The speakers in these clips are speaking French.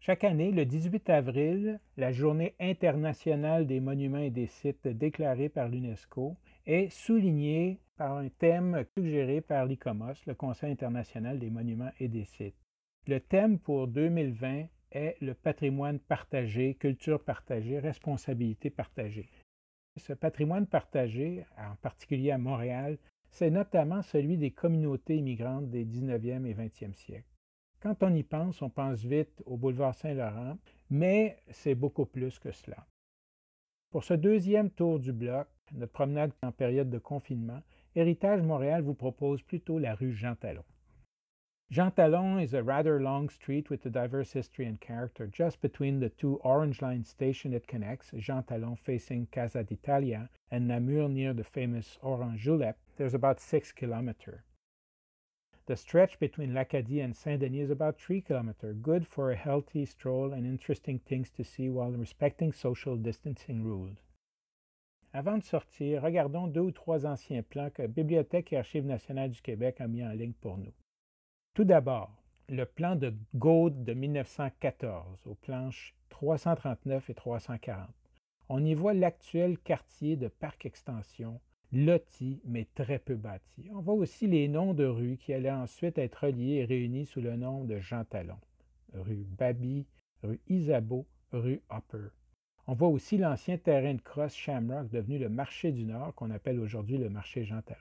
Chaque année, le 18 avril, la Journée internationale des monuments et des sites déclarée par l'UNESCO est soulignée par un thème suggéré par l'ICOMOS, le Conseil international des monuments et des sites. Le thème pour 2020 est le patrimoine partagé, culture partagée, responsabilité partagée. Ce patrimoine partagé, en particulier à Montréal, c'est notamment celui des communautés immigrantes des 19e et 20e siècles. Quand on y pense, on pense vite au boulevard Saint-Laurent, mais c'est beaucoup plus que cela. Pour ce deuxième tour du bloc, notre promenade en période de confinement, Héritage Montréal vous propose plutôt la rue Jean Talon. Jean Talon is a rather long street with a diverse history and character. Just between the two Orange Line stations it connects, Jean Talon facing Casa d'Italia and Namur near the famous Orange Julep, there's about 6 kilometers. The stretch between l'Acadie and Saint-Denis is about 3 kilometers, good for a healthy stroll and interesting things to see while respecting social distancing rules. Avant de sortir, regardons 2 ou 3 anciens plans que Bibliothèque et Archives nationales du Québec a mis en ligne pour nous. Tout d'abord, le plan de Gaude de 1914, aux planches 339 et 340. On y voit l'actuel quartier de Parc-Extension, loti, mais très peu bâti. On voit aussi les noms de rues qui allaient ensuite être reliés et réunis sous le nom de Jean Talon. Rue Baby, rue Isabeau, rue Hopper. On voit aussi l'ancien terrain de crosse Shamrock devenu le marché du Nord, qu'on appelle aujourd'hui le marché Jean Talon.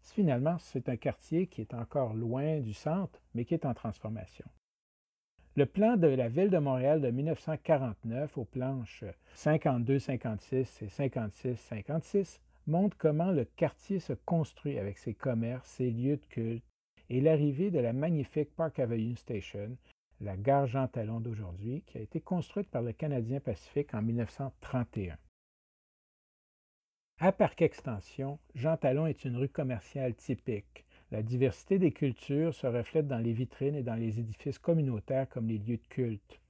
Finalement, c'est un quartier qui est encore loin du centre, mais qui est en transformation. Le plan de la Ville de Montréal de 1949, aux planches 52-56 et 56-56, montre comment le quartier se construit avec ses commerces, ses lieux de culte et l'arrivée de la magnifique Park Avenue Station, la gare Jean Talon d'aujourd'hui, qui a été construite par le Canadien Pacifique en 1931. À Parc-Extension, Jean Talon est une rue commerciale typique. La diversité des cultures se reflète dans les vitrines et dans les édifices communautaires comme les lieux de culte.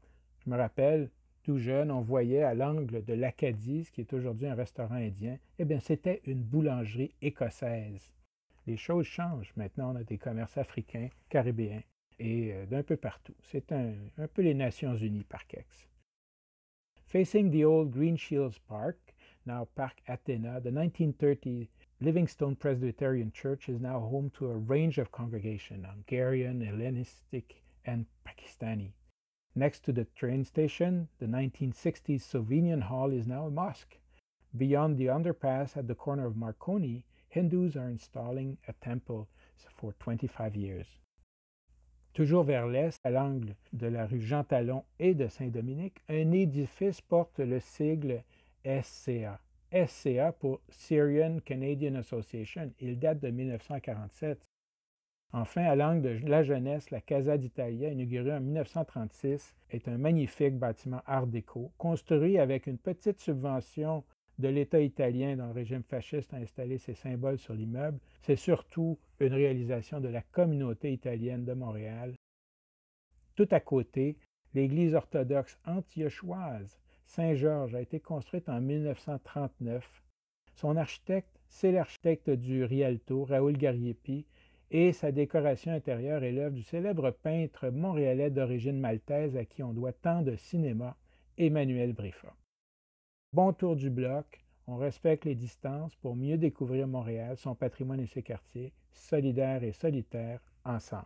Je me rappelle, tout jeune, on voyait à l'angle de l'Acadie, ce qui est aujourd'hui un restaurant indien, c'était une boulangerie écossaise. Les choses changent. Maintenant, on a des commerces africains, caribéens et d'un peu partout. C'est un peu les Nations Unies, Parc-Ex. Facing the old Green Shields Park, now Parc Athéna, the 1930 Livingstone Presbyterian Church is now home to a range of congregations, Hungarian, Hellenistic, and Pakistani. Next to the train station, the 1960s Slovenian Hall is now a mosque. Beyond the underpass at the corner of Marconi, Hindus are installing a temple for 25 years. Toujours vers l'est, à l'angle de la rue Jean Talon et de Saint-Dominique, un édifice porte le sigle SCA. SCA pour Syrian Canadian Association. Il date de 1947. Enfin, à l'angle de la Jeunesse, la Casa d'Italia, inaugurée en 1936, est un magnifique bâtiment art déco, construit avec une petite subvention de l'État italien dont le régime fasciste a installé ses symboles sur l'immeuble. C'est surtout une réalisation de la communauté italienne de Montréal. Tout à côté, l'église orthodoxe antiochoise Saint-Georges a été construite en 1939. Son architecte, c'est l'architecte du Rialto, Raoul Gariepi, et sa décoration intérieure est l'œuvre du célèbre peintre montréalais d'origine maltaise à qui on doit tant de cinéma, Emmanuel Briffa. Bon tour du bloc, on respecte les distances pour mieux découvrir Montréal, son patrimoine et ses quartiers, solidaires et solitaires, ensemble.